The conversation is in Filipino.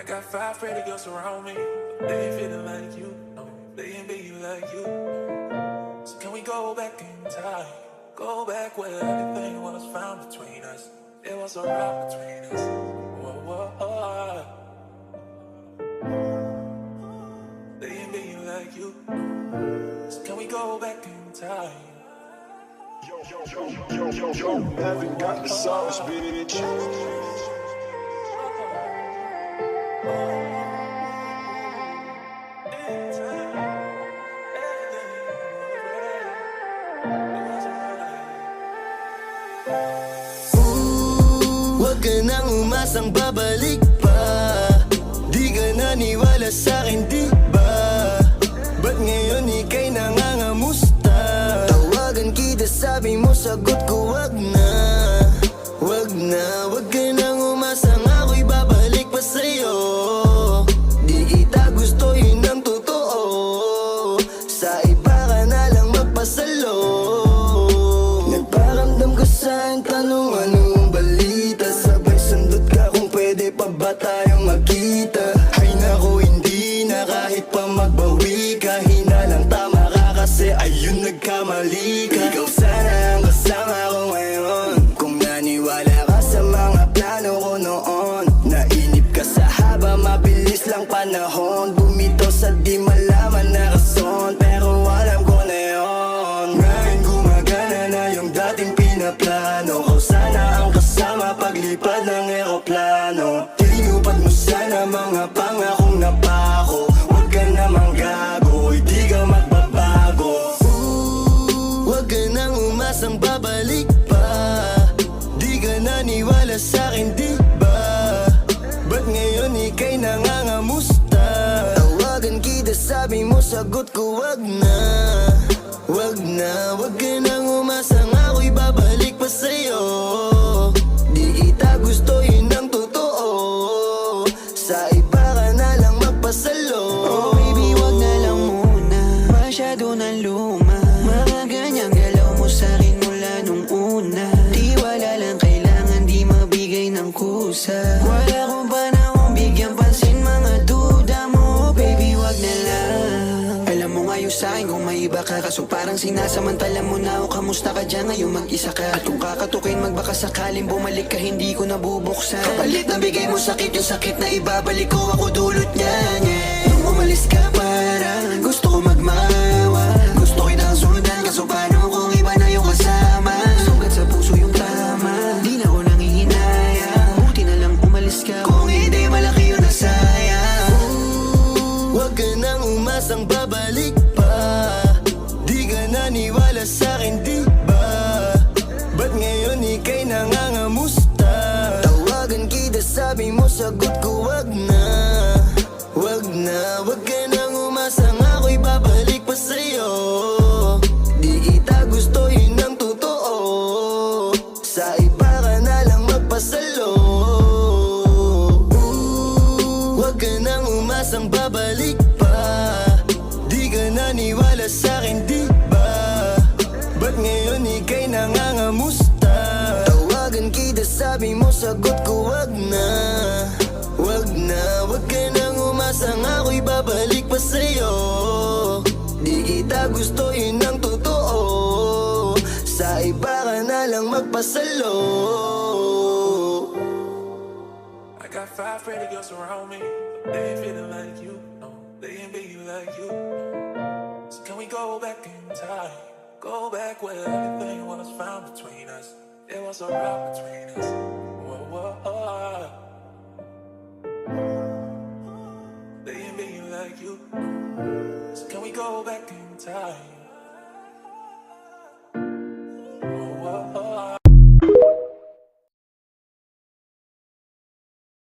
I got 5 pretty girls around me, but they ain't feeling like you. No, they ain't being like you. So can we go back in time? Go back where everything was found between us. There was a rock between us. Whoa, whoa, whoa. They ain't being like you. So can we go back in time? Yo, haven't got the sauce, bitch. Huwag ka nang umasang babalik pa. Di ka naniwala sa'kin, di ba? Ba't ngayon ika'y nangangamusta? Tawagan kita, sabi mo, sagot ko wag na. Wag na, wag ka nang umasang ako'y babalik pa sa'yo. Di kita gusto, yun ang totoo. Sa iba ka na lang magpasalo. Nagparamdam ka sa'kin, tanong anong balita. Sabay sundot ka kung pwede pa ba tayong magkita. Ay nako, hindi na kahit pa magbawi ka. Hinalang tama ka kasi ayun nagkamali ka. Ikaw sana ang kasama ko ngayon. Kung naniwala ka sa mga plano ko noon. Nainip ka sa haba, mabilis lang panahon. Bumitaw sa di malaman na rason, pero alam ko na yun. Ngayon gumagana na yung dating pinaplano. Kau sana ang kasama paglipad ng eroplano. Tinupad mo sana mga pangakong napako. Huwag ka namang gago, hindi ka magbabago. Huwag ka nang umasang babalik pa. Di ka naniwala sa'kin, di ba? Ba't ngayon ika'y nangangamusta? Tawagan kita, sabi mo, sagot ko wag na. Wag na, wag ka nang umasang ako'y babalik pa sa'yo. Di kita gusto, yun ang totoo. Sa iba ka na lang magpasalo. Oh baby, wag na lang muna. Masyado na luma. Mga ganyang galaw mo sa'kin mula nung una. Di wala lang kailangan, di mabigay ng kusa. Wala kong panahon bigyan pansin mga duda mo. Baby, wag na lang. Alam mo ngayon sa'kin kung may iba ka. Kaso parang sinasamantala mo na ako. Kamusta ka dyan ngayon mag-isa ka? At kung kakatukin magbaka sakaling bumalik ka, hindi ko nabubuksan. Kapalit na bigay mo sakit, yung sakit na ibabalik ko, ako dulot niyan, yeah. Nung umalis ka parang gusto ko magmawa. Gusto kitang sundan, kaso paano kung iba na yung kasama? Sugat sa puso yung tama, di na ako nangihinaya. Buti na lang umalis ka, kung hindi malaki yung nasayang. Huwag ka nang umasang babalik pa. Di ka naniwala sa'kin, di ba? Ba't ngayon ika'y nangangamusta? Tawagan kita, sabi mo, sagot ko wag na. Wag na, wag ka nang umasang ako'y babalik pa sa'yo. Di kita gusto, yun ang totoo. Sa iba ka na lang magpasalo. Huwag ka nang umasang babalik pa. Di ka naniwala sa'kin, di ba? Ba't ngayon ika'y nangangamusta? Tawagan kita, sabi mo, sagot ko wag na. Wag na, wag ka nang umasang ako'y babalik pa sa'yo. Di kita gusto, yun ang totoo. Sa iba ka na lang magpasalo. I got 5 pretty girls around me, but they ain't feeling like you. No, they ain't being like you. So can we go back in time? Go back where everything was found between us. There was a rock between us. Whoa, whoa, whoa. They ain't being like you. So can we go back in time?